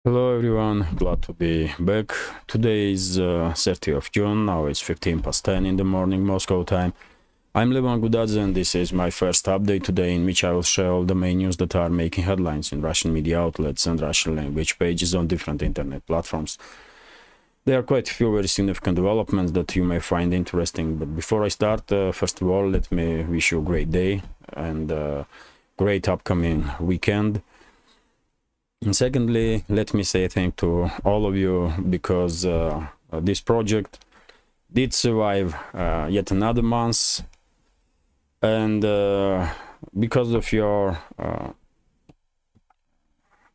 Hello everyone, glad to be back. Today is 30th of June, now it's 15 past 10 in the morning Moscow time. I'm Levan Gudadze and this is my first update today in which I will share all the main news that are making headlines in Russian media outlets and Russian language pages on different internet platforms. There are quite a few very significant developments that you may find interesting, but before I start, first of all, let me wish you a great day and great upcoming weekend. And secondly, let me say thank to all of you because this project did survive yet another month, and because of your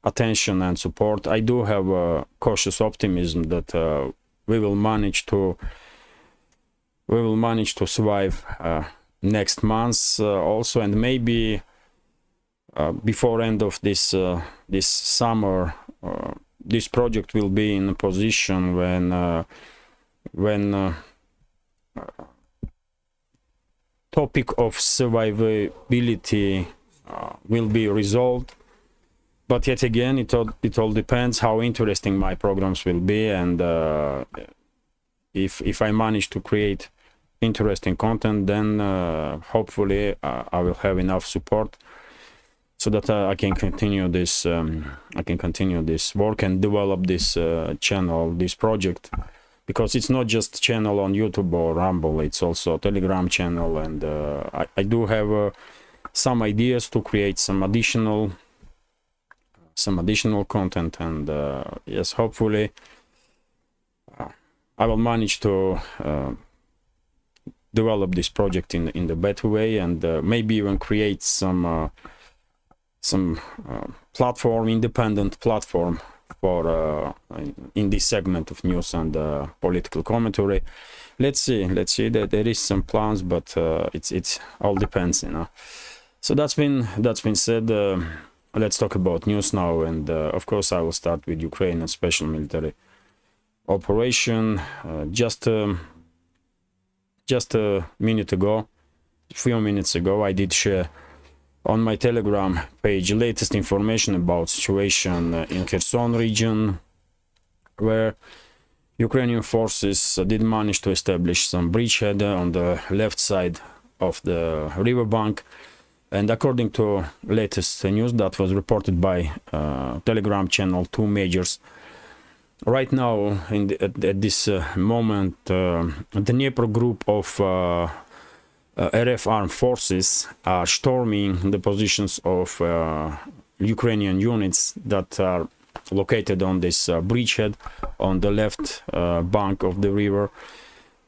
attention and support, I do have a cautious optimism that we will manage to survive next month also, and maybe before end of this summer, this project will be in a position when topic of survivability will be resolved. But yet again, it all depends how interesting my programs will be, and if I manage to create interesting content, then hopefully I will have enough support so that I can continue this work and develop this channel, this project, because it's not just channel on YouTube or Rumble, it's also a Telegram channel, and I do have some ideas to create some additional content, and yes, hopefully I will manage to develop this project in the better way, and maybe even create some platform, independent platform for in this segment of news and political commentary. Let's see that there is some plans, but it's all depends, you know. So that's been said. Let's talk about news now, and of course I will start with Ukraine and special military operation. Just a few minutes ago, I did share on my Telegram page latest information about situation in Kherson region, where Ukrainian forces did manage to establish some bridgehead on the left side of the riverbank. And according to latest news that was reported by Telegram channel Two Majors, right now at this moment, the Dnipro group of RF armed forces are storming the positions of Ukrainian units that are located on this bridgehead on the left bank of the river.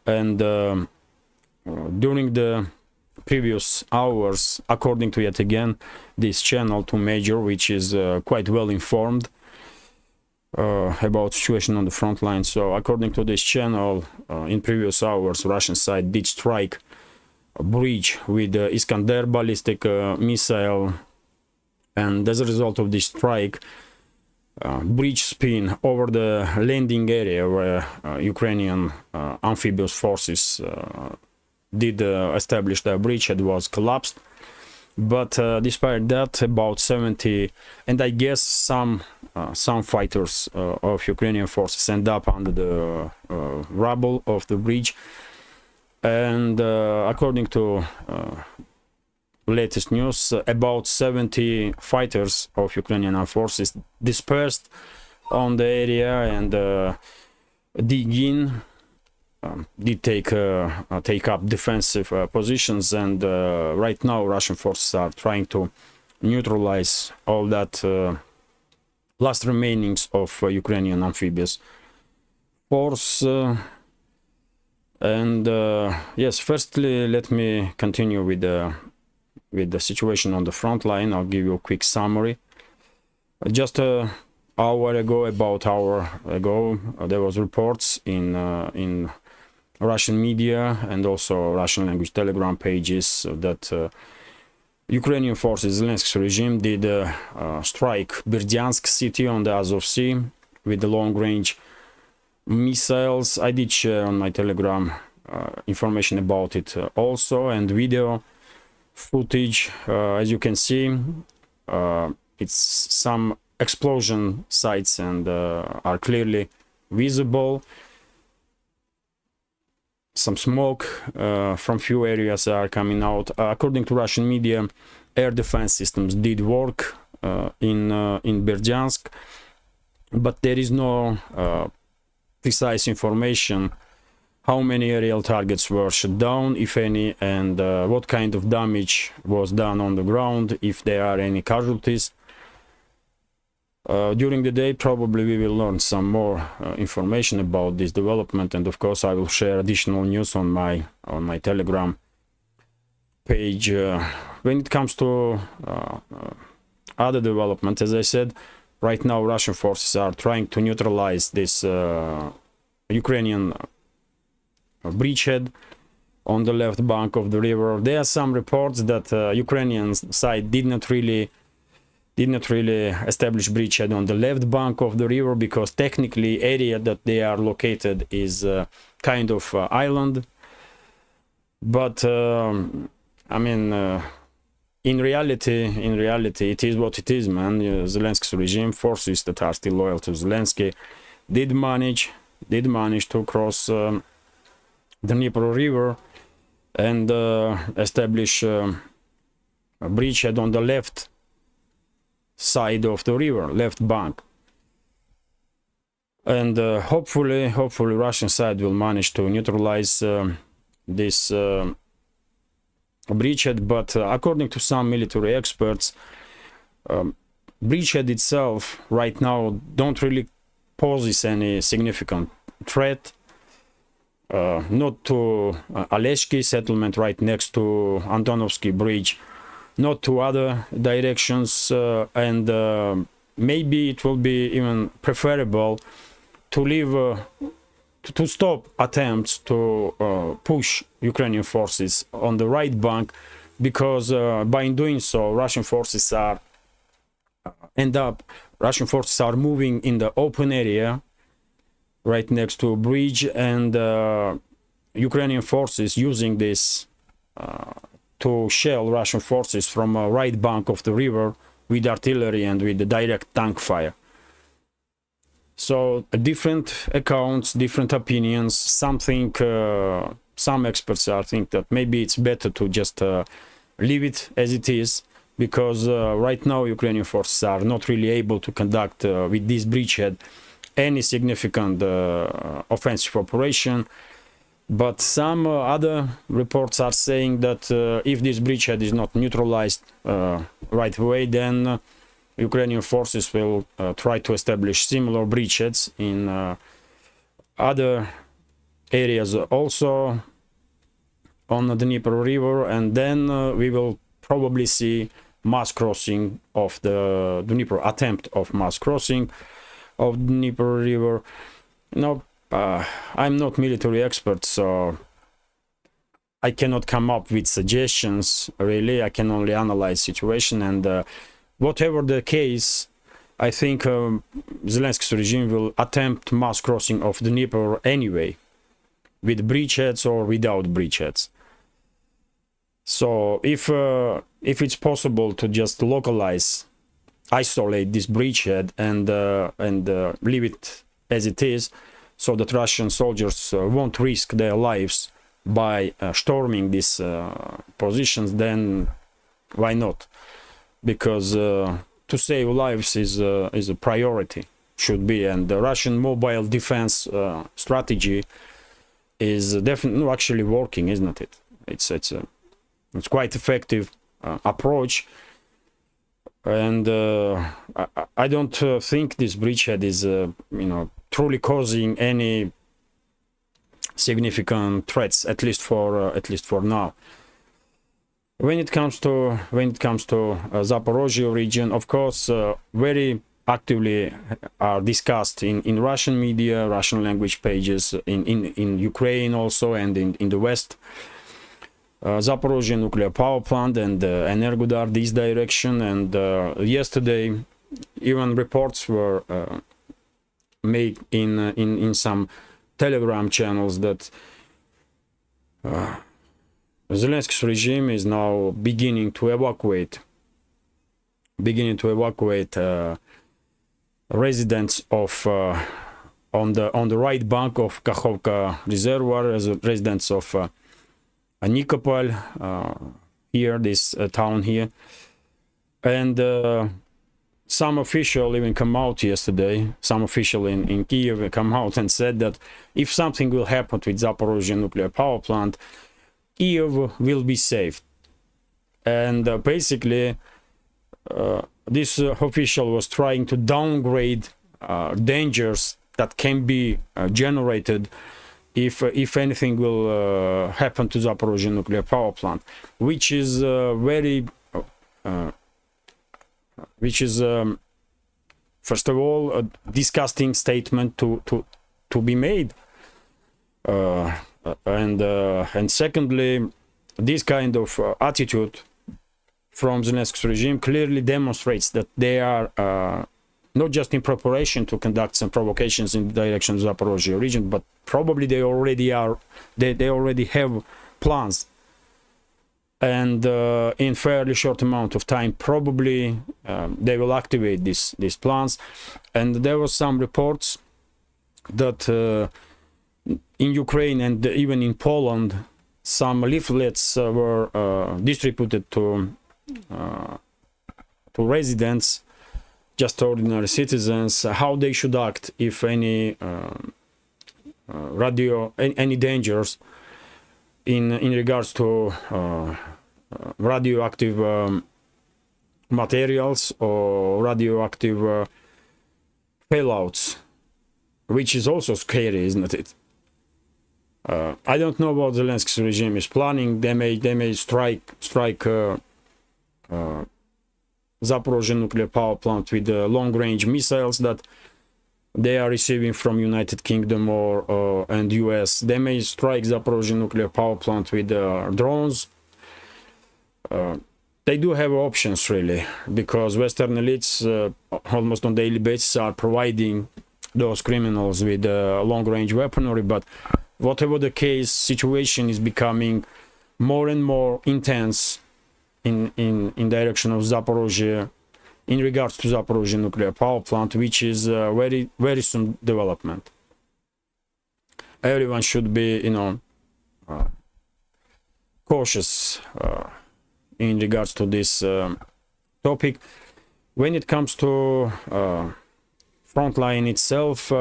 And during the previous hours, according to yet again this channel Two Major, which is quite well informed about situation on the front line, so according to this channel, in previous hours Russian side did strike a bridge with the Iskander ballistic missile, and as a result of this strike, bridge spin over the landing area where Ukrainian amphibious forces did establish the bridgehead was collapsed. But despite that, about 70 and I guess some fighters of Ukrainian forces end up under the rubble of the bridge. And according to latest news, about 70 fighters of Ukrainian armed forces dispersed on the area and did take up defensive positions, and right now Russian forces are trying to neutralize all that last remainings of Ukrainian amphibious force. And yes, firstly, let me continue with the situation on the front line. I'll give you a quick summary. Just an hour ago, there was reports in Russian media and also Russian language Telegram pages that Ukrainian forces, Zelensky's regime, did strike Berdyansk city on the Azov Sea with the long-range missiles. I did share on my Telegram information about it also, and video footage. As you can see, it's some explosion sites and are clearly visible. Some smoke from few areas are coming out. According to Russian media, air defense systems did work in Berdyansk, but there is no precise information how many aerial targets were shot down, if any, and what kind of damage was done on the ground, if there are any casualties. During the day, probably we will learn some more information about this development, and of course I will share additional news on my Telegram page. When it comes to other development, as I said, right now Russian forces are trying to neutralize this Ukrainian bridgehead on the left bank of the river. There are some reports that Ukrainian side did not really establish bridgehead on the left bank of the river, because technically area that they are located is kind of island. But I mean, in reality, it is what it is, man. Zelensky's regime, forces that are still loyal to Zelensky, did manage to cross the Dnieper River and establish a bridgehead on the left side of the river, left bank. And hopefully Russian side will manage to neutralize this bridgehead. But according to some military experts, bridgehead itself right now don't really poses any significant threat. Not to Aleshki settlement right next to Antonovsky Bridge, not to other directions, and maybe it will be even preferable to leave to stop attempts to push Ukrainian forces on the right bank, because by doing so Russian forces are moving in the open area right next to a bridge, and Ukrainian forces using this to shell Russian forces from a right bank of the river with artillery and with the direct tank fire. So different accounts, different opinions. Some experts think that maybe it's better to just leave it as it is, because right now Ukrainian forces are not really able to conduct with this bridgehead any significant offensive operation. But some other reports are saying that if this bridgehead is not neutralized right away, then Ukrainian forces will try to establish similar bridgeheads in other areas also on the Dnieper River, and then we will probably see mass crossing of the Dnieper, attempt of mass crossing of the Dnieper River. Now, I'm not military expert, so I cannot come up with suggestions, really. I can only analyze situation, and whatever the case, I think Zelensky's regime will attempt mass crossing of the Dnieper anyway, with bridgeheads or without bridgeheads. So if it's possible to just isolate this bridgehead and leave it as it is, so that Russian soldiers won't risk their lives by storming these positions, then why not? Because to save lives is a priority, should be, and the Russian mobile defense strategy is definitely actually working, isn't it? It's quite effective approach, and I don't think this bridgehead is truly causing any significant threats, at least for now. When it comes to Zaporozhye region, of course, very actively are discussed in Russian media, Russian language pages, in Ukraine also, and in the West. Zaporozhye nuclear power plant and Energodar, this direction, and yesterday even reports were made in some Telegram channels that Zelensky's regime is now beginning to evacuate residents of on the right bank of Kakhovka Reservoir, as residents of Nikopol, here, this town here. And some official even come out yesterday, some official in Kiev come out and said that if something will happen with Zaporozhye nuclear power plant, Kiev will be saved. And basically, this official was trying to downgrade dangers that can be generated if anything will happen to Zaporozhye nuclear power plant, which is first of all a disgusting statement to be made, and secondly, this kind of attitude from Zelensky's regime clearly demonstrates that they are not just in preparation to conduct some provocations in the direction of the Zaporozhye region, but probably they already are. They already have plans, and in fairly short amount of time, probably they will activate these plans. And there was some reports that in Ukraine and even in Poland, some leaflets were distributed to residents, just ordinary citizens, how they should act if any any dangers in regards to radioactive materials or radioactive fallouts, which is also scary, isn't it? I don't know what Zelensky's regime is planning. They may strike Zaporozhye nuclear power plant with long-range missiles that they are receiving from United Kingdom and US. They may strike Zaporozhye nuclear power plant with drones. They do have options, really, because Western elites almost on daily basis are providing those criminals with long-range weaponry. But whatever the case, situation is becoming more and more intense in direction of Zaporozhye, in regards to Zaporozhye nuclear power plant, which is very, very soon development. Everyone should be, cautious in regards to this topic. When it comes to frontline itself,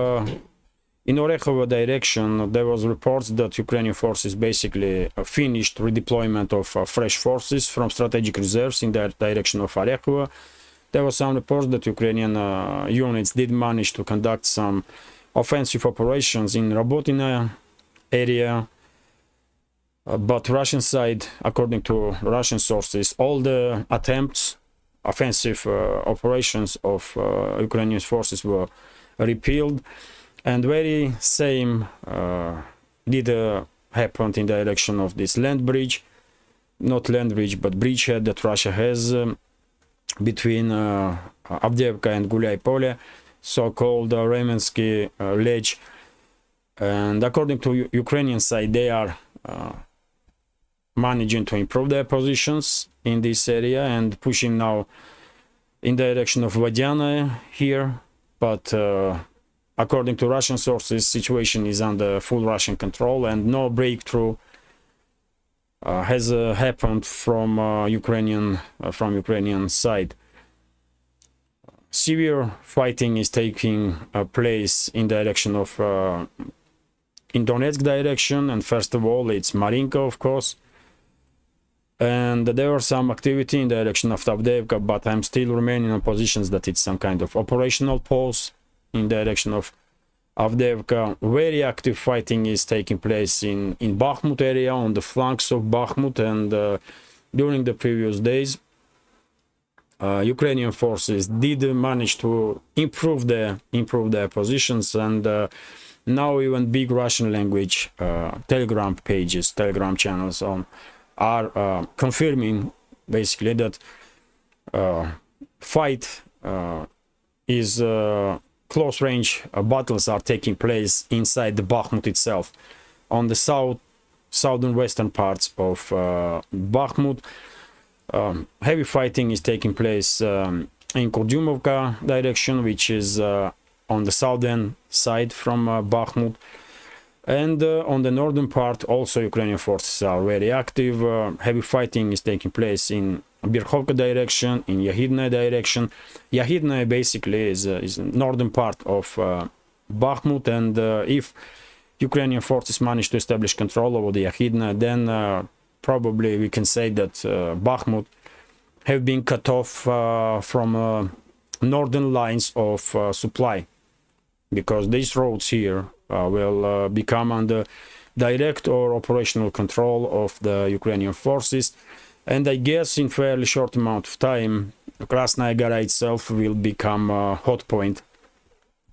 in Orekhovo direction, there was reports that Ukrainian forces basically finished redeployment of fresh forces from strategic reserves in that direction of Orekhovo. There were some reports that Ukrainian units did manage to conduct some offensive operations in Robotyne area, but Russian side, according to Russian sources, all the attempts, offensive operations of Ukrainian forces were repealed. And very same did happen in the direction of this land bridge, not land bridge, but bridgehead that Russia has between Avdiivka and Gulyai Pole, so-called Remensky ledge. And according to Ukrainian side, they are managing to improve their positions in this area and pushing now in the direction of Vodyane here, but according to Russian sources, situation is under full Russian control and no breakthrough has happened from Ukrainian side. Severe fighting is taking place in direction of in Donetsk direction, and first of all it's Marinka, of course, and there was some activity in the direction of Avdiivka, but I'm still remaining on positions that it's some kind of operational pause in the direction of Avdiivka. Very active fighting is taking place in Bakhmut area, on the flanks of Bakhmut, and during the previous days Ukrainian forces did manage to improve their positions, and now even big Russian language Telegram pages, Telegram channels are confirming basically that fight is close range battles are taking place inside the Bakhmut itself, on the southern western parts of Bakhmut. Heavy fighting is taking place in Kurdyumovka direction, which is on the southern side from Bakhmut. And on the northern part, also Ukrainian forces are very active. Heavy fighting is taking place in Birkhovka direction, in Yahidne direction. Yahidne basically is the northern part of Bakhmut, and if Ukrainian forces manage to establish control over the Yahidne, then probably we can say that Bakhmut have been cut off from northern lines of supply, because these roads here will become under direct or operational control of the Ukrainian forces. And I guess in fairly short amount of time, Krasnaya Gora itself will become a hot point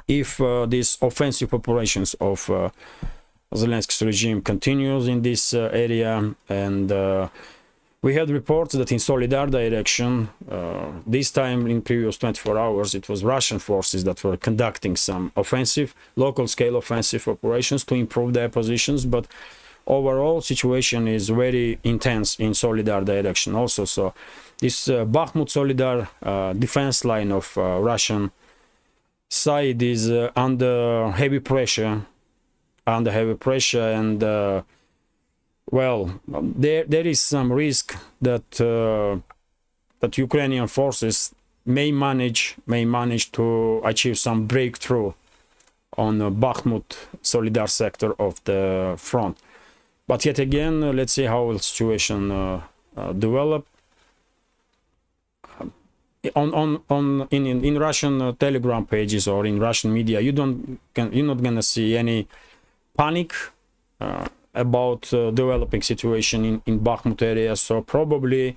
if these offensive operations of Zelensky's regime continues in this area. And we had reports that in Solidar direction, this time in previous 24 hours, it was Russian forces that were conducting some offensive, local-scale offensive operations to improve their positions. But overall, situation is very intense in Solidar direction also. So this Bakhmut-Solidar defense line of Russian side is under heavy pressure, and well, there is some risk that that Ukrainian forces may manage to achieve some breakthrough on the Bakhmut Solidar sector of the front. But yet again, let's see how the situation develop. In Russian Telegram pages or in Russian media, you're not gonna see any panic about developing situation in Bakhmut area. So probably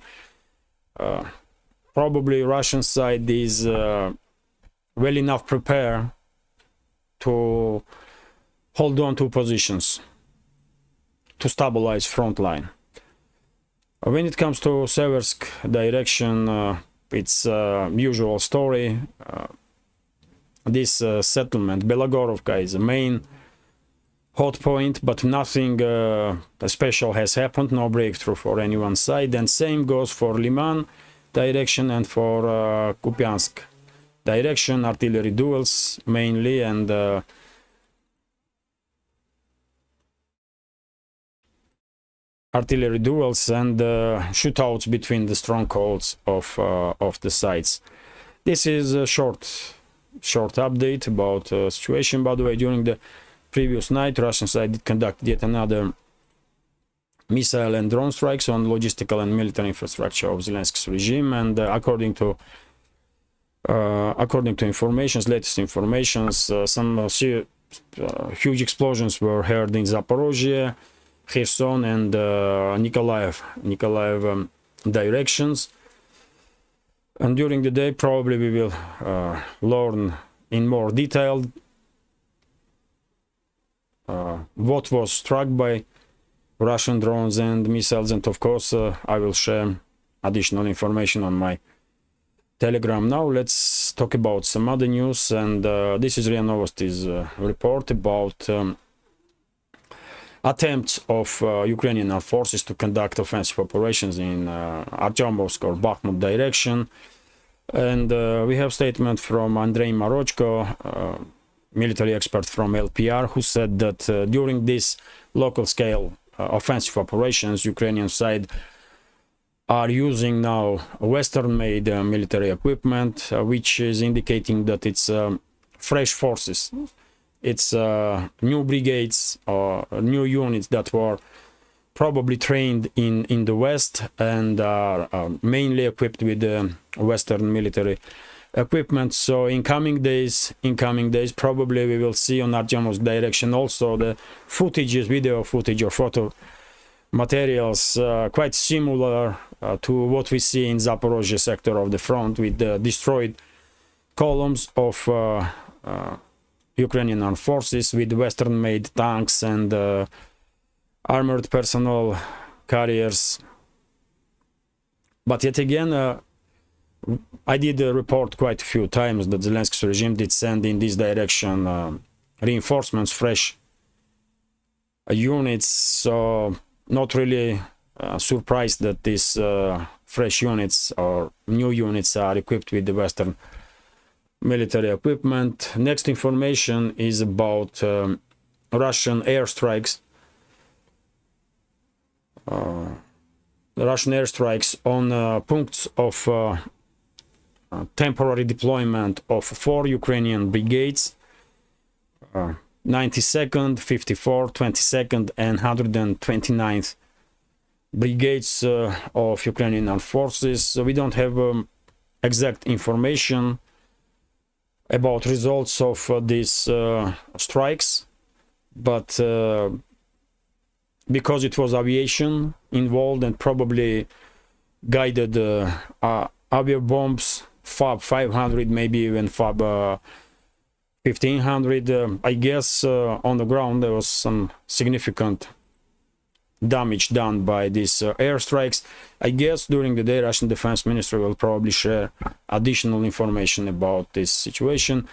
Russian side is well enough prepared to hold on to positions to stabilize front line. When it comes to Seversk direction, it's usual story. This settlement Belogorovka is the main hot point, but nothing special has happened, no breakthrough for any one side. And same goes for Liman direction and for Kupiansk direction, artillery duels mainly, and shootouts between the strongholds of the sides. This is a short update about situation. By the way, during the previous night, Russian side did conduct yet another missile and drone strikes on logistical and military infrastructure of Zelensky's regime. And according to latest informations, some huge explosions were heard in Zaporozhye, Kherson, and Nikolaev directions. And during the day, probably we will learn in more detail what was struck by Russian drones and missiles, and of course I will share additional information on my Telegram. Now let's talk about some other news, and this is RIA Novosti's report about attempts of Ukrainian armed forces to conduct offensive operations in Artyomovsk or Bakhmut direction. And we have statement from Andrei Marochko, military expert from LPR, who said that during this local scale offensive operations, Ukrainian side are using now Western-made military equipment, which is indicating that it's fresh forces. It's new brigades or new units that were probably trained in the West and are mainly equipped with Western military equipment. So in coming days, probably we will see on Artyomovsk direction also the footages, video footage or photo materials quite similar to what we see in Zaporozhye sector of the front, with the destroyed columns of Ukrainian armed forces with Western-made tanks and armored personnel carriers. But yet again, I did report quite a few times that Zelensky's regime did send in this direction reinforcements, fresh units. So not really surprised that this fresh units or new units are equipped with the Western military equipment. Next information is about Russian airstrikes. Russian airstrikes on points of temporary deployment of 4 Ukrainian brigades, 92nd, 54th, 22nd, and 129th brigades of Ukrainian armed forces. So we don't have exact information about results of these strikes, but because it was aviation involved and probably guided avia bombs, FAB 500, maybe even FAB 1500, I guess on the ground there was some significant damage done by these airstrikes. I guess during the day Russian Defense Ministry will probably share additional information about this situation.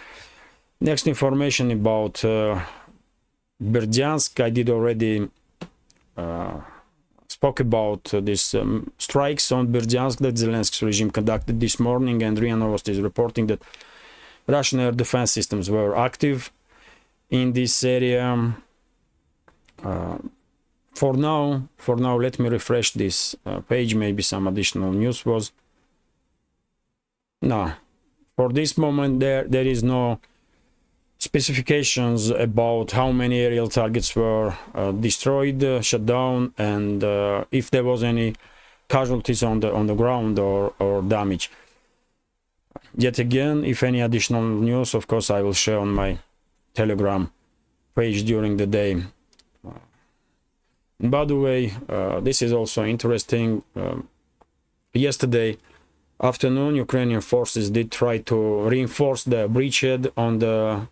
Next information about Berdyansk. I did already spoke about these strikes on Berdyansk that Zelensky's regime conducted this morning, and RIA Novosti is reporting that Russian air defense systems were active in this area. For now, let me refresh this page. Maybe some additional news was. No, for this moment there is no specifications about how many aerial targets were destroyed, shut down, and if there was any casualties on the ground or damage. Yet again, if any additional news, of course I will share on my Telegram page during the day. By the way, this is also interesting. Yesterday afternoon, Ukrainian forces did try to reinforce the bridgehead on the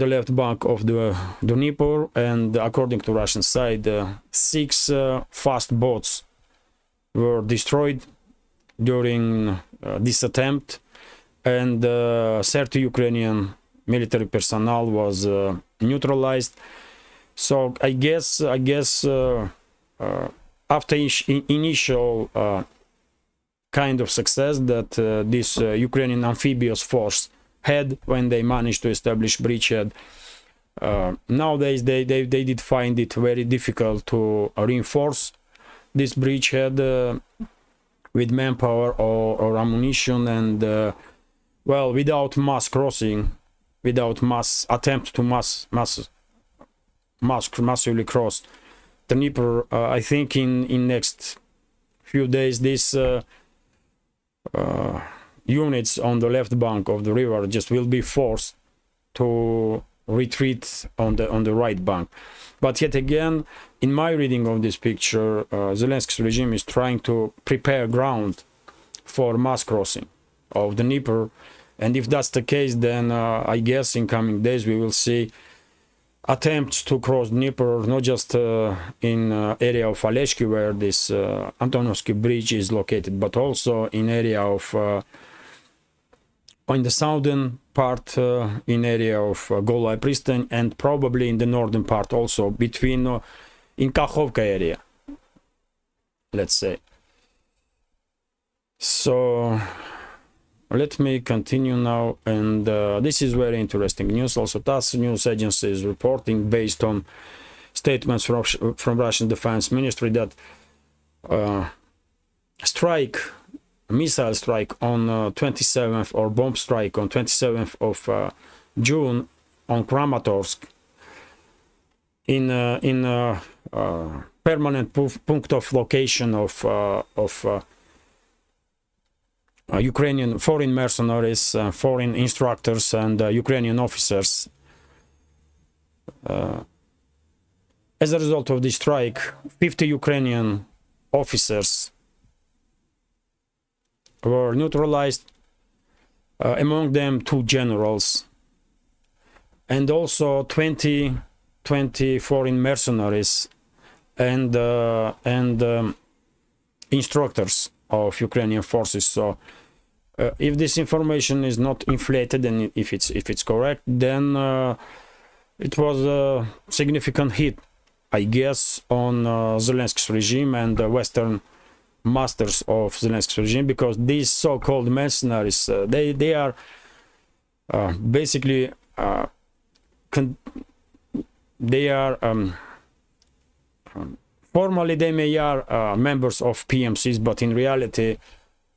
left bank of the Dnieper, and according to Russian side, 6 fast boats were destroyed during this attempt, and 30 Ukrainian military personnel was neutralized. So I guess after initial kind of success that this Ukrainian amphibious force had when they managed to establish bridgehead, nowadays they did find it very difficult to reinforce this bridgehead with manpower or ammunition, and well, without mass crossing, without mass attempt to massively cross the Dnieper. I think in next few days these units on the left bank of the river just will be forced to retreat on the right bank. But yet again, in my reading of this picture, Zelensky's regime is trying to prepare ground for mass crossing of the Dnieper, and if that's the case, then I guess in coming days we will see attempts to cross Dnieper, not just in area of Aleshki, where this Antonovsky bridge is located, but also in area of in the southern part, in area of Golaya Pristan, and probably in the northern part also, between in Kakhovka area, let's say. So let me continue now, and this is very interesting news. Also, TASS news agency is reporting, based on statements from Russian Defense Ministry, that missile strike on 27th, or bomb strike on 27th of June on Kramatorsk, in permanent point of location of Ukrainian foreign mercenaries, foreign instructors, and Ukrainian officers. As a result of this strike, 50 Ukrainian officers were neutralized, among them 2 generals, and also 20 foreign mercenaries and instructors of Ukrainian forces. So if this information is not inflated, and if it's correct, then it was a significant hit, I guess, on Zelensky's regime and the Western masters of Zelensky's regime, because these so-called mercenaries, they are basically they are formally they may are members of PMCs, but in reality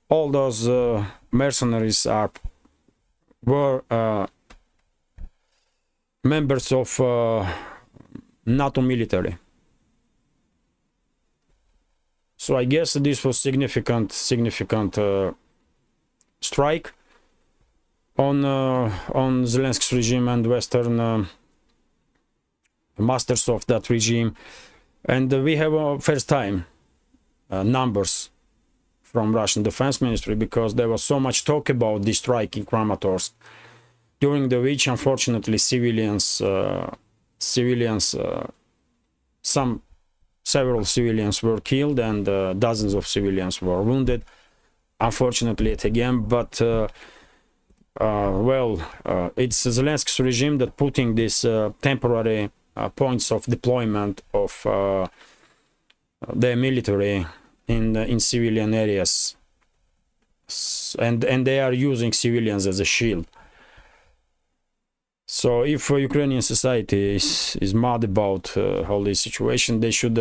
all those mercenaries were members of NATO military. So I guess this was significant strike on Zelensky's regime and Western masters of that regime. And we have first time numbers from Russian Defense Ministry, because there was so much talk about this strike in Kramatorsk, during the which unfortunately several civilians were killed and dozens of civilians were wounded, unfortunately yet again. But it's Zelensky's regime that putting these temporary points of deployment of their military in civilian areas, and they are using civilians as a shield. So if Ukrainian society is mad about all this situation, they should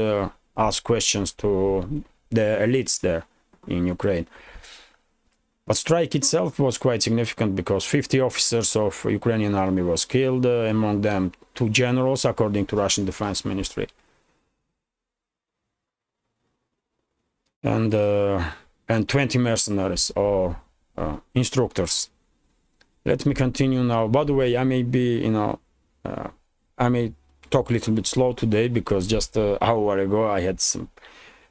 ask questions to the elites there in Ukraine. But strike itself was quite significant, because 50 officers of Ukrainian army was killed, among them 2 generals, according to Russian Defense Ministry. And 20 mercenaries or instructors. Let me continue now. By the way, I may be, I may talk a little bit slow today, because just an hour ago I had some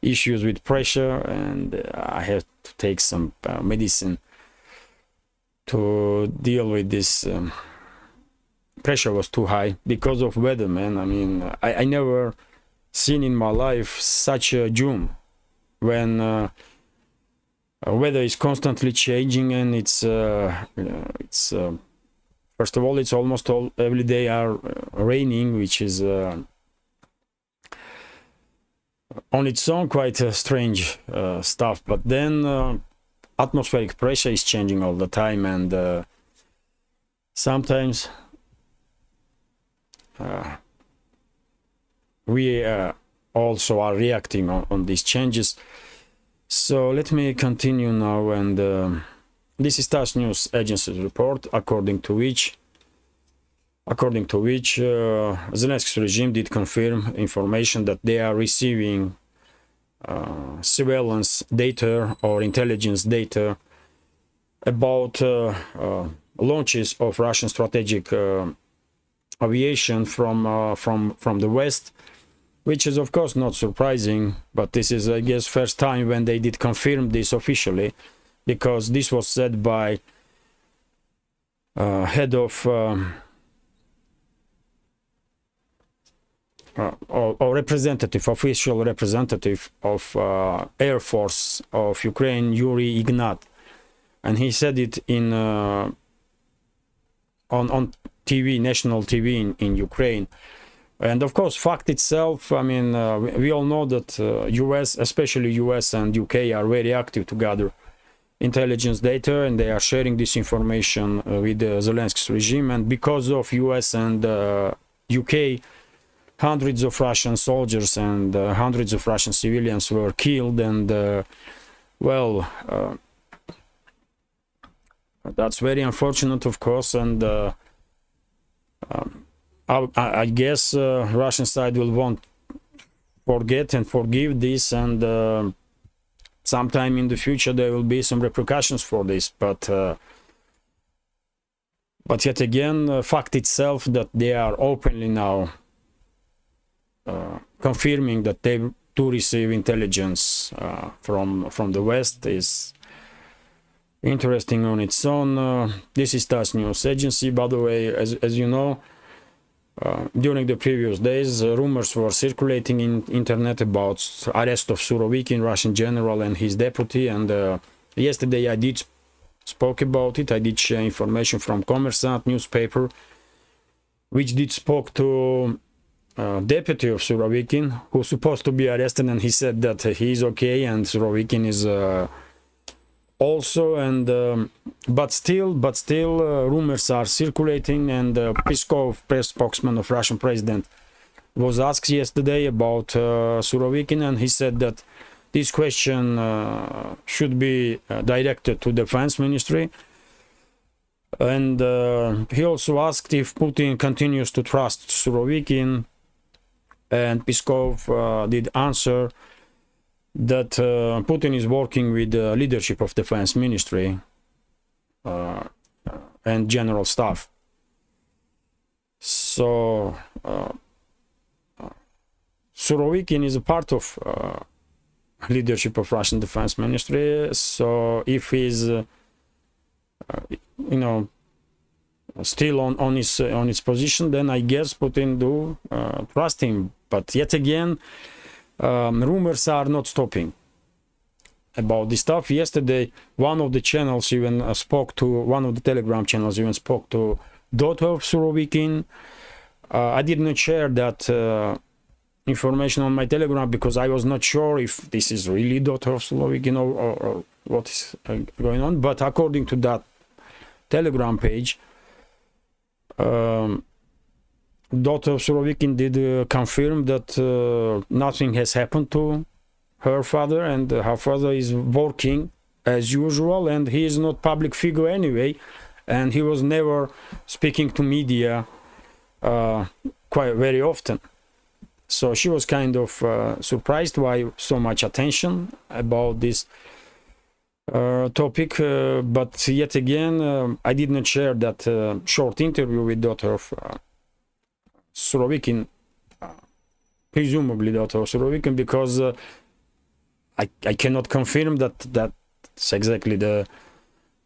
issues with pressure and I have to take some medicine to deal with this. Pressure was too high because of weather, man. I mean, I never seen in my life such a June, when weather is constantly changing, and it's first of all, it's almost every day are raining, which is on its own quite strange stuff. But then atmospheric pressure is changing all the time, and sometimes we also are reacting on these changes. So let me continue now, and this is TASS News Agency's report, according to which Zelensky's regime did confirm information that they are receiving surveillance data or intelligence data about launches of Russian strategic aviation from the West, which is of course not surprising, but this is, I guess, first time when they did confirm this officially, because this was said by head of or representative, official representative of Air Force of Ukraine, Yuri Ignat, and he said it in on TV, national TV in Ukraine. And of course, fact itself, I mean, we all know that US, especially US and UK, are very active to gather intelligence data, and they are sharing this information with the Zelensky's regime. And because of US and UK, hundreds of Russian soldiers and hundreds of Russian civilians were killed, and that's very unfortunate, of course. And I guess Russian side will won't forget and forgive this, and sometime in the future there will be some repercussions for this. But yet again, fact itself that they are openly now confirming that they do receive intelligence from the West is interesting on its own. This is TASS News Agency. By the way, as you know, during the previous days, rumors were circulating in internet about arrest of Surovikin, Russian general, and his deputy. And yesterday I did spoke about it. I did share information from Kommersant newspaper, which did spoke to deputy of Surovikin, who's supposed to be arrested, and he said that he's okay and Surovikin is also, and but still rumors are circulating, and Peskov, press spokesman of Russian president, was asked yesterday about Surovikin, and he said that this question should be directed to defense ministry. And he also asked if Putin continues to trust Surovikin, and Peskov did answer that Putin is working with the leadership of defense ministry and general staff. So Surovikin is a part of leadership of Russian defense ministry. So if he's still on his position, then I guess Putin do trust him. But yet again, rumors are not stopping about this stuff. Yesterday, one of the channels even spoke to, one of the Telegram channels even spoke to daughter of Surovikin. I did not share that information on my Telegram because I was not sure if this is really daughter of Surovikin or what is going on. But according to that Telegram page, daughter of Surovikin did confirm that nothing has happened to her father, and her father is working as usual, and he is not public figure anyway, and he was never speaking to media quite very often. So she was kind of surprised why so much attention about this topic, but yet again I did not share that short interview with daughter of Surovikin, presumably daughter of Surovikin, because I cannot confirm that that's exactly the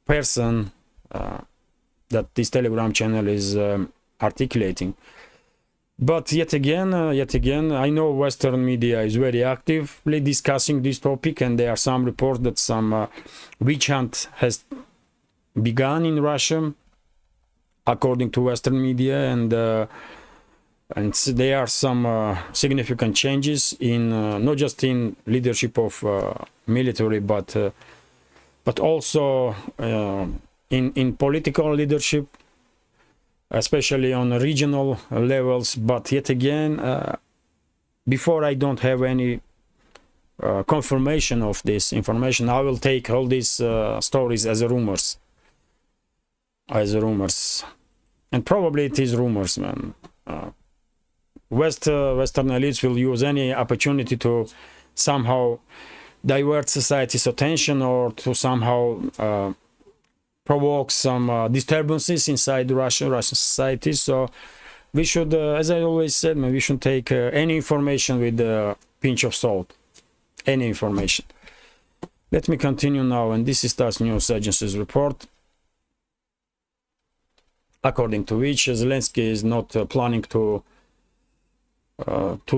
person that this Telegram channel is articulating. But yet again, I know Western media is very actively discussing this topic, and there are some reports that some witch hunt has begun in Russia, according to Western media, and there are some significant changes in not just in leadership of military, but also in political leadership, especially on regional levels. But yet again, before I don't have any confirmation of this information, I will take all these stories as rumors, and probably it is rumors, man. Western elites will use any opportunity to somehow divert society's attention, or to somehow provoke some disturbances inside Russian society. So we should, as I always said, we should take any information with a pinch of salt. Any information. Let me continue now, and this is TASS News Agency's report, according to which Zelensky is not planning to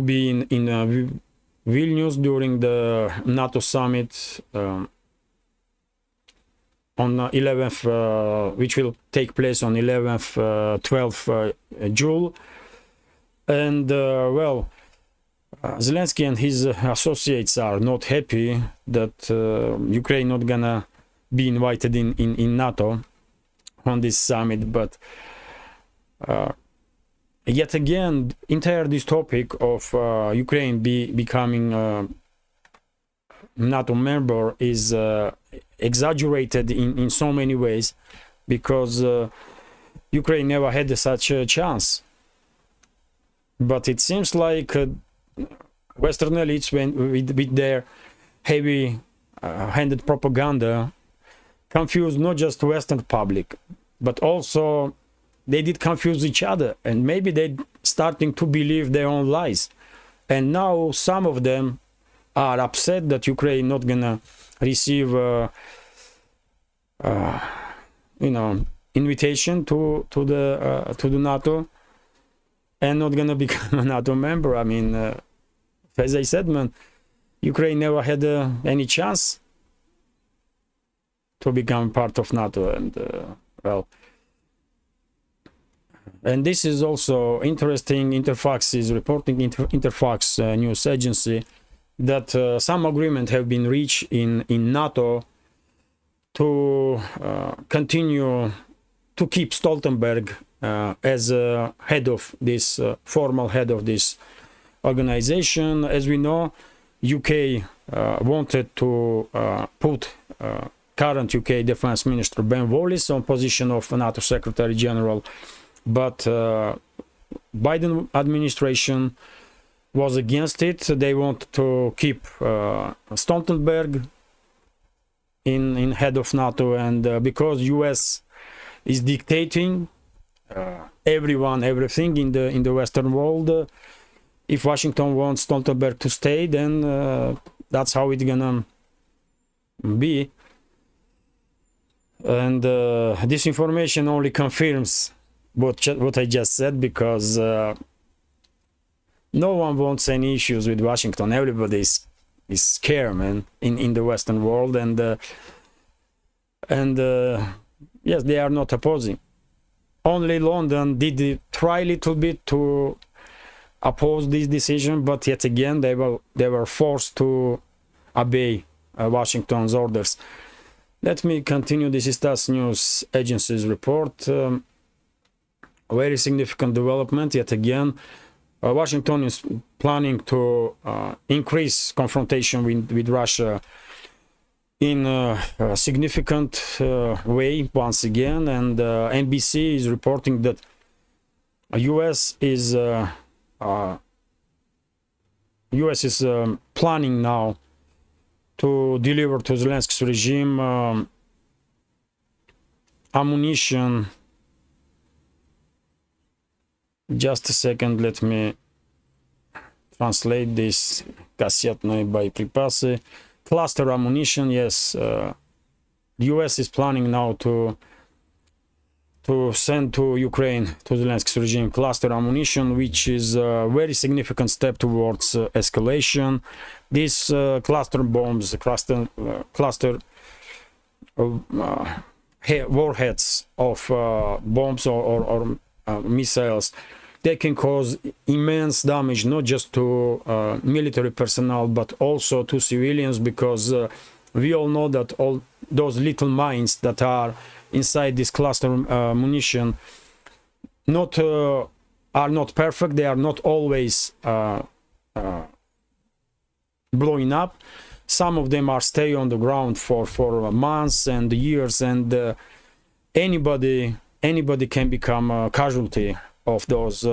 be in Vilnius during the NATO summit on 11th, which will take place on 11th, 12th June. And well, Zelensky and his associates are not happy that Ukraine not gonna be invited in NATO on this summit. But yet again, entire this topic of Ukraine becoming NATO member is exaggerated in so many ways, because Ukraine never had such a chance. But it seems like Western elites went with their heavy-handed propaganda confused not just Western public, but also they did confuse each other, and maybe they starting to believe their own lies. And now some of them are upset that Ukraine not gonna receive invitation to the NATO, and not gonna become a NATO member. I mean, as I said, man, Ukraine never had any chance to become part of NATO, and well, And this is also interesting. Interfax is reporting, Interfax news agency, that some agreement have been reached in NATO to continue to keep Stoltenberg as head of this formal head of this organization. As we know, UK wanted to put current UK Defense Minister Ben Wallace on position of NATO Secretary General, but Biden administration was against it. They want to keep Stoltenberg in head of NATO, and because US is dictating everything in the Western world, if Washington wants Stoltenberg to stay, then that's how it's gonna be. And this information only confirms what I just said, because no one wants any issues with Washington. Everybody is scared, man, in the Western world, and yes, they are not opposing. Only London did try a little bit to oppose this decision, but yet again they were forced to obey Washington's orders. Let me continue. This is TASS News Agency's report. A very significant development yet again. Washington is planning to increase confrontation with Russia in a significant way once again, and NBC is reporting that US is planning now to deliver to Zelensky's regime ammunition. Just a second, let me translate this. Кассетные боеприпасы. Cluster ammunition, yes. The US is planning now to send to Ukraine, to Zelensky's regime, cluster ammunition, which is a very significant step towards escalation. These cluster bombs, cluster warheads of bombs or missiles, they can cause immense damage, not just to military personnel, but also to civilians, because we all know that all those little mines that are inside this cluster munition are not perfect. They are not always blowing up. Some of them are stay on the ground for months and years, and anybody can become a casualty of those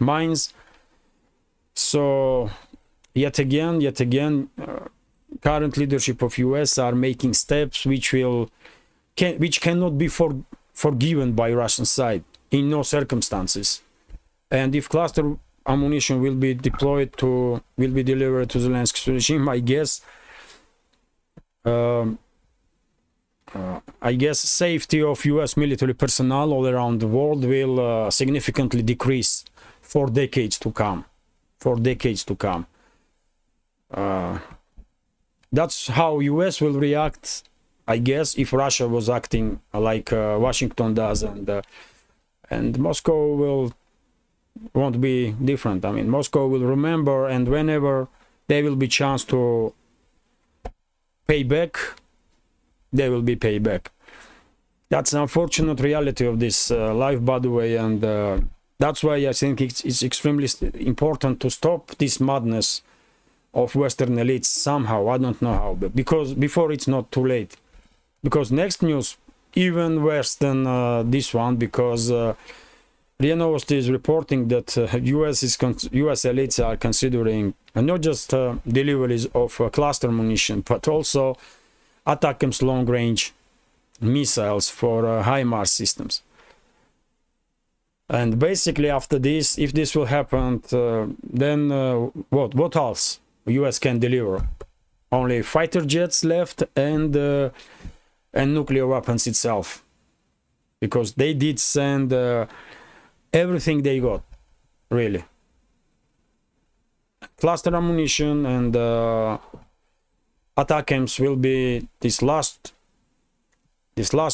mines. So yet again, current leadership of US are making steps which cannot be forgiven by Russian side in no circumstances. And if cluster ammunition will be delivered to Zelensky's regime, I guess safety of US military personnel all around the world will significantly decrease for decades to come. That's how US will react, I guess, if Russia was acting like Washington does, and Moscow won't be different. I mean, Moscow will remember, and whenever there will be chance to pay back, there will be payback. That's an unfortunate reality of this life, by the way, and that's why I think it's extremely important to stop this madness of Western elites somehow. I don't know how, but because before it's not too late. Because next news even worse than this one, because RIA Novosti is reporting that US elites are considering not just deliveries of cluster munition, but also ATACMS long-range missiles for HIMARS systems. And basically after this, if this will happen, then what else US can deliver? Only fighter jets left and nuclear weapons itself, because they did send everything they got, really. Cluster ammunition and ATACMS will be this last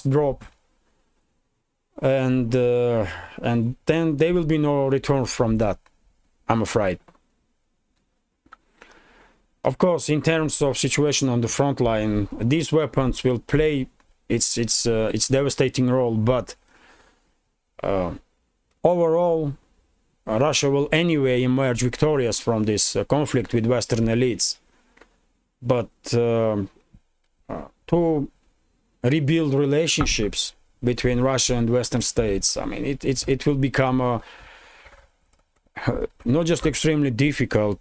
drop and then there will be no return from that, I'm afraid. Of course, in terms of situation on the front line, these weapons will play its devastating role, but overall, Russia will anyway emerge victorious from this conflict with Western elites. But to rebuild relationships between Russia and Western states, I mean, it will become not just extremely difficult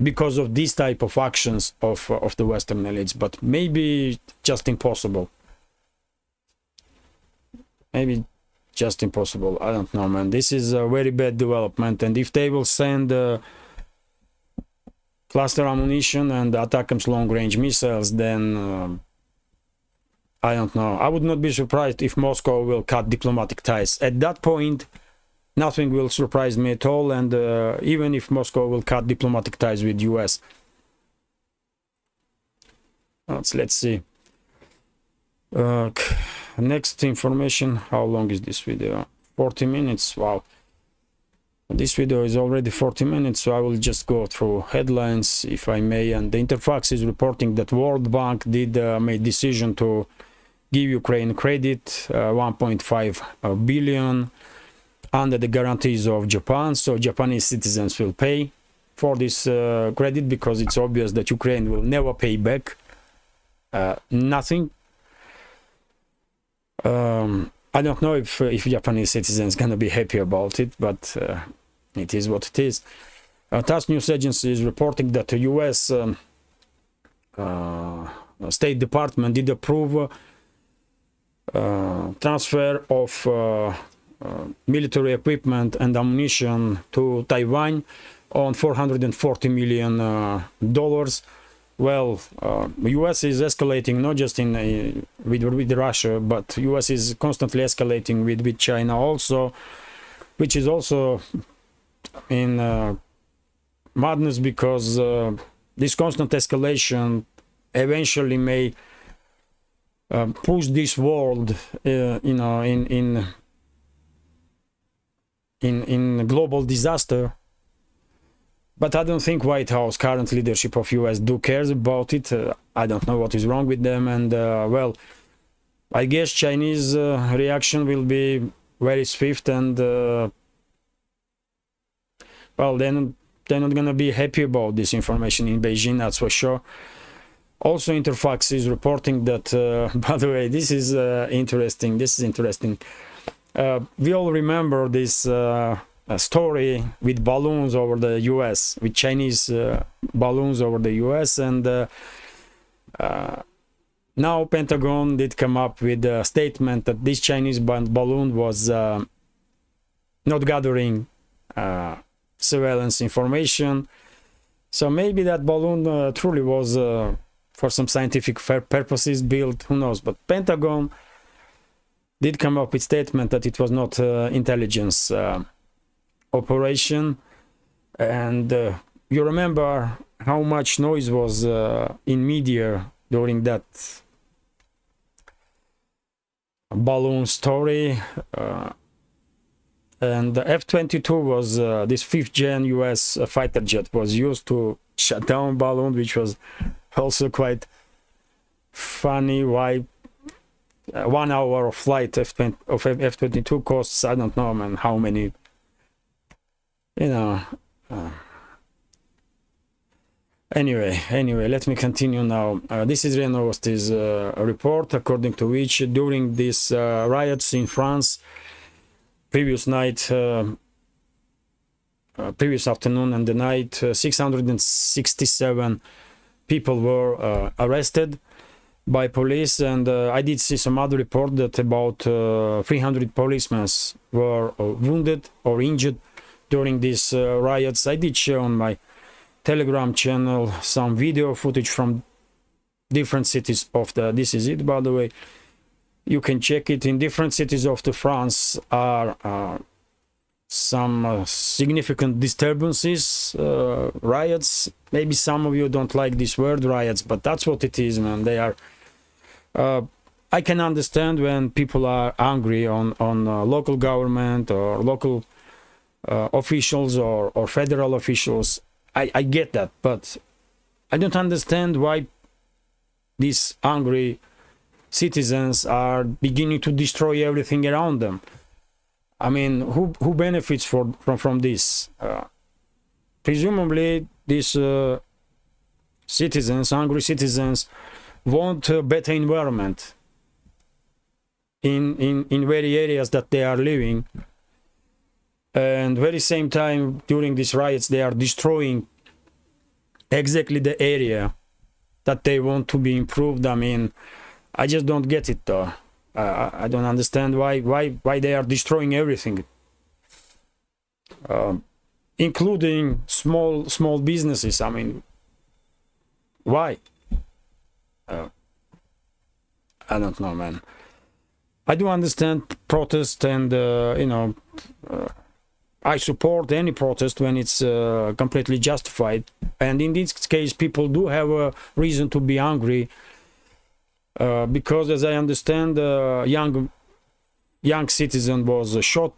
because of these type of actions of the Western elites, but maybe just impossible. Maybe just impossible. I don't know, man. This is a very bad development, and if they will send cluster ammunition and ATACMS long-range missiles, then I don't know. I would not be surprised if Moscow will cut diplomatic ties. At that point, nothing will surprise me at all, and even if Moscow will cut diplomatic ties with US. Let's see. Next information. How long is this video? 40 minutes. Wow. This video is already 40 minutes, so I will just go through headlines, if I may. And the Interfax is reporting that World Bank did make decision to give Ukraine credit, 1.5 billion, under the guarantees of Japan. So Japanese citizens will pay for this credit, because it's obvious that Ukraine will never pay back nothing. I don't know if Japanese citizens gonna be happy about it, but it is what it is. TASS news agency is reporting that the US State Department did approve transfer of military equipment and ammunition to Taiwan on $440 million. Well, US is escalating not just with Russia, but US is constantly escalating with China also, which is also in madness, because this constant escalation eventually may push this world, in global disaster. But I don't think White House, current leadership of US, do cares about it. I don't know what is wrong with them, and well, I guess Chinese reaction will be very swift, and well, then they're not gonna be happy about this information in Beijing, that's for sure. Also, Interfax is reporting that, by the way, this is interesting. We all remember this story with balloons over the US, with Chinese balloons over the US, and now Pentagon did come up with a statement that this Chinese balloon was not gathering surveillance information. So maybe that balloon truly was for some scientific purposes built, who knows. But Pentagon did come up with statement that it was not intelligence operation. And you remember how much noise was in media during that balloon story. And the F-22 was this 5th gen US fighter jet was used to shut down balloon, which was also quite funny. Why 1 hour of flight of F-22 costs, I don't know, man, how many, Anyway, let me continue now. This is RIA Novosti's report, according to which during these riots in France, previous afternoon and the night, 667 people were arrested by police, and I did see some other report that about 300 policemen were wounded or injured during these riots. I did share on my Telegram channel some video footage from different cities of this is it, by the way. You can check it. In different cities of the France are some significant disturbances, riots. Maybe some of you don't like this word riots, but that's what it is, man. They are I can understand when people are angry on local government or local officials or federal officials. I get that, but I don't understand why these angry citizens are beginning to destroy everything around them. I mean, who benefits from this? Presumably, these citizens, angry citizens, want a better environment in very areas that they are living, and very same time during these riots they are destroying exactly the area that they want to be improved. I mean, I just don't get it though. I don't understand why they are destroying everything, including small businesses. I mean, why? I don't know, man. I do understand protest, and I support any protest when it's completely justified. And in this case, people do have a reason to be angry, because, as I understand, young citizen was shot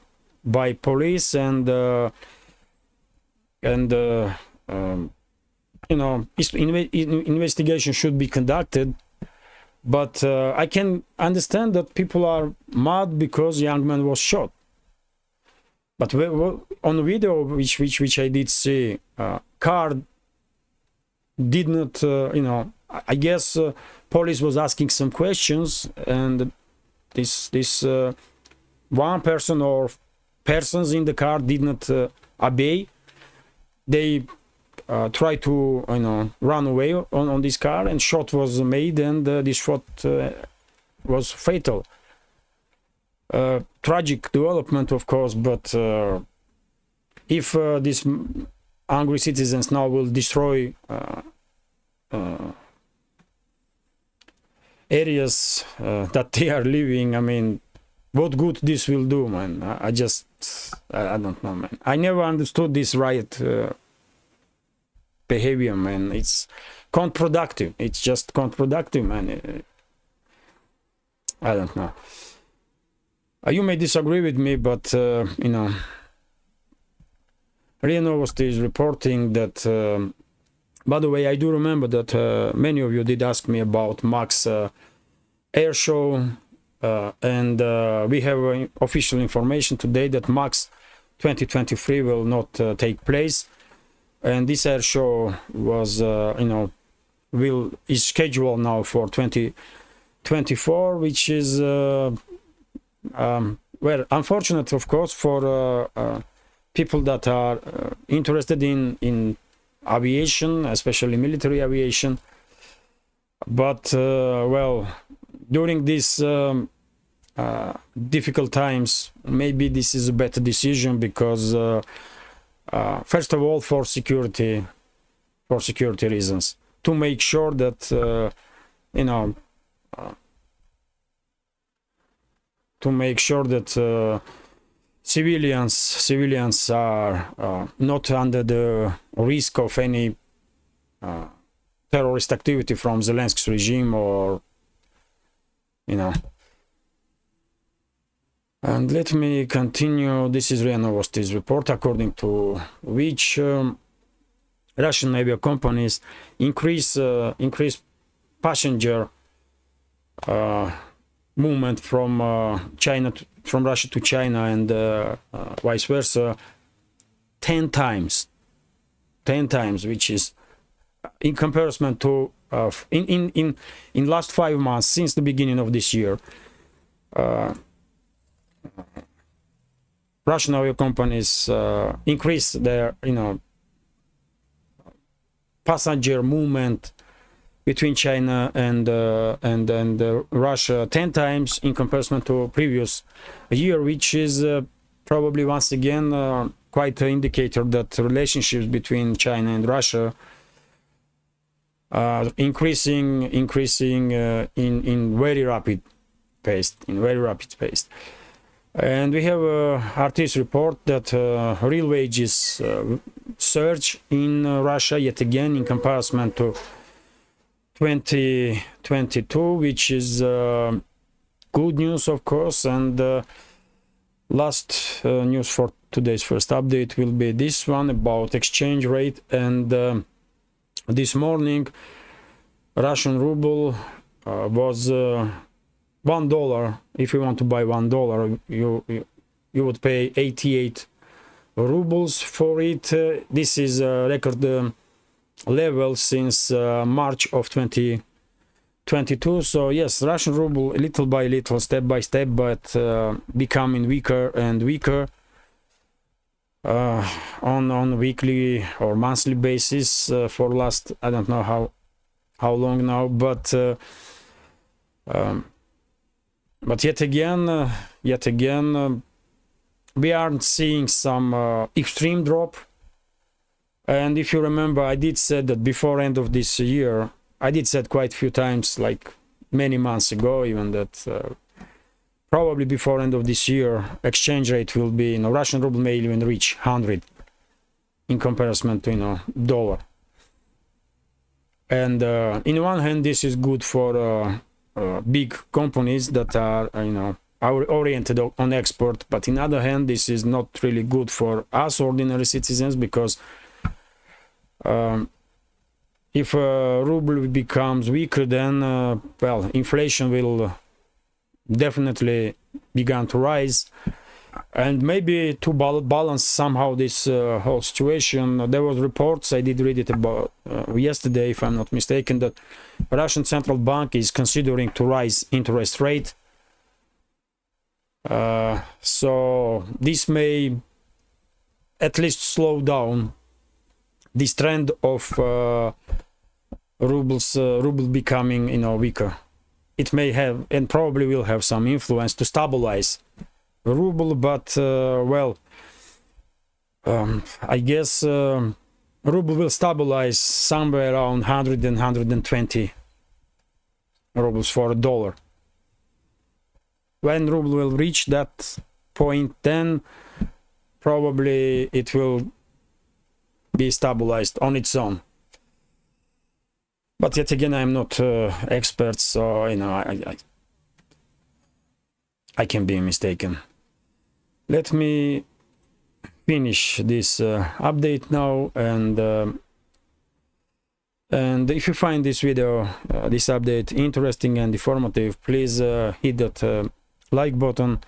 by police, and investigation should be conducted. But I can understand that people are mad because young man was shot. But on video which I did see, car did not, I guess police was asking some questions, and this one person or persons in the car did not obey. They try to run away on this car, and shot was made, and this shot was fatal. Tragic development, of course, but if these angry citizens now will destroy areas that they are living, I mean, what good this will do, man? I don't know, man. I never understood this riot behavior, man. It's counterproductive. It's just counterproductive, man. I don't know. You may disagree with me, but Ria Novosti is reporting that. By the way, I do remember that many of you did ask me about Max air show, and we have official information today that Max 2023 will not take place. And this air show was, is scheduled now for 2024, which is, well, unfortunate, of course, for people that are interested in aviation, especially military aviation. But, well, during these difficult times, maybe this is a better decision, because first of all, for security reasons, to make sure that civilians are not under the risk of any terrorist activity from Zelensky's regime, or And let me continue. This is Ria Novosti's report, according to which Russian avia companies increase passenger movement from from Russia to China, and vice versa, 10 times, which is in comparison to in last 5 months since the beginning of this year. Russian oil companies increase their passenger movement between China and Russia 10 times in comparison to previous year, which is probably once again quite an indicator that relationships between China and Russia are increasing in very rapid pace. And we have RT's report that real wages surge in Russia yet again in comparison to 2022, which is good news, of course. And last news for today's first update will be this one about exchange rate. And this morning Russian ruble was $1. If you want to buy $1, you would pay 88 rubles for it. This is a record level since March of 2022. So yes, Russian ruble little by little, step by step, but becoming weaker and weaker on weekly or monthly basis for last, I don't know how long now, but yet again we aren't seeing some extreme drop. And if you remember, I did say that before end of this year, I did said quite a few times, like many months ago even, that probably before end of this year exchange rate will be, Russian ruble may even reach 100 in comparison to dollar. And in one hand this is good for big companies that are oriented on export, but in other hand this is not really good for us ordinary citizens, because if ruble becomes weaker, then well, inflation will definitely begin to rise. And maybe to balance somehow this whole situation, there was reports, I did read it about yesterday if I'm not mistaken, that Russian central bank is considering to rise interest rate. So this may at least slow down this trend of ruble becoming weaker. It may have, and probably will have, some influence to stabilize ruble, but well, I guess ruble will stabilize somewhere around 100 and 120 rubles for a dollar. When ruble will reach that point, then probably it will be stabilized on its own. But yet again, I'm not expert, so I can be mistaken. Let me finish this update now, and if you find this video, this update interesting and informative, please hit that like button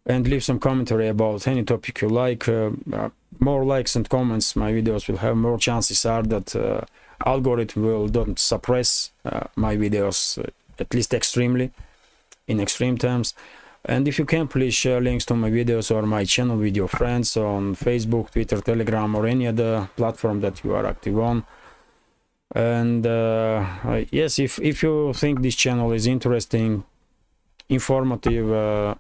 and leave some commentary about any topic you like. More likes and comments, my videos will have more chances are that algorithm will don't suppress my videos, at least extremely, in extreme terms. And if you can, please share links to my videos or my channel with your friends on Facebook, Twitter, Telegram, or any other platform that you are active on. And yes, if you think this channel is interesting, informative,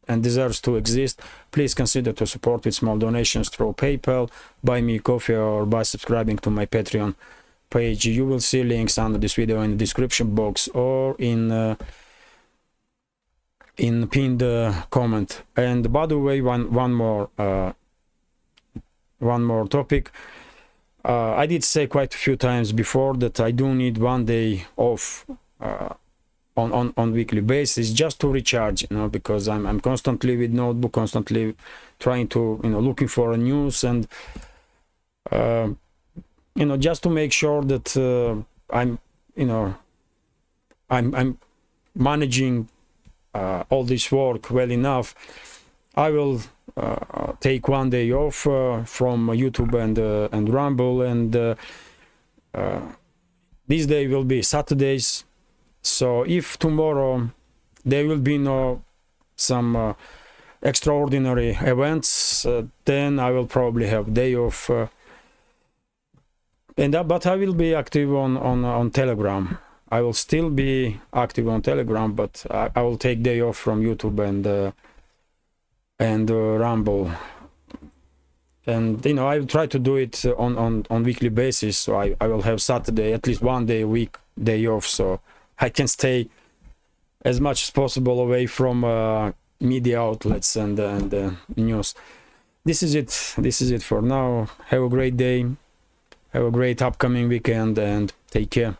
and deserves to exist, please consider to support with small donations through PayPal, buy me coffee, or by subscribing to my Patreon page. You will see links under this video in the description box or in pinned comment. And by the way, one more topic. I did say quite a few times before that I do need 1 day off on weekly basis just to recharge, because I'm constantly with notebook, constantly trying to looking for news, and just to make sure that I'm managing all this work well enough. I will take 1 day off from YouTube and Rumble, and this day will be Saturdays. So if tomorrow there will be some extraordinary events, then I will probably have day off, but I will be active on Telegram. I will still be active on Telegram, but I will take day off from YouTube and Rumble, and I will try to do it on weekly basis. So I will have Saturday, at least 1 day a week, day off, so I can stay as much as possible away from media outlets and news. This is it for now. Have a great day, have a great upcoming weekend, and take care.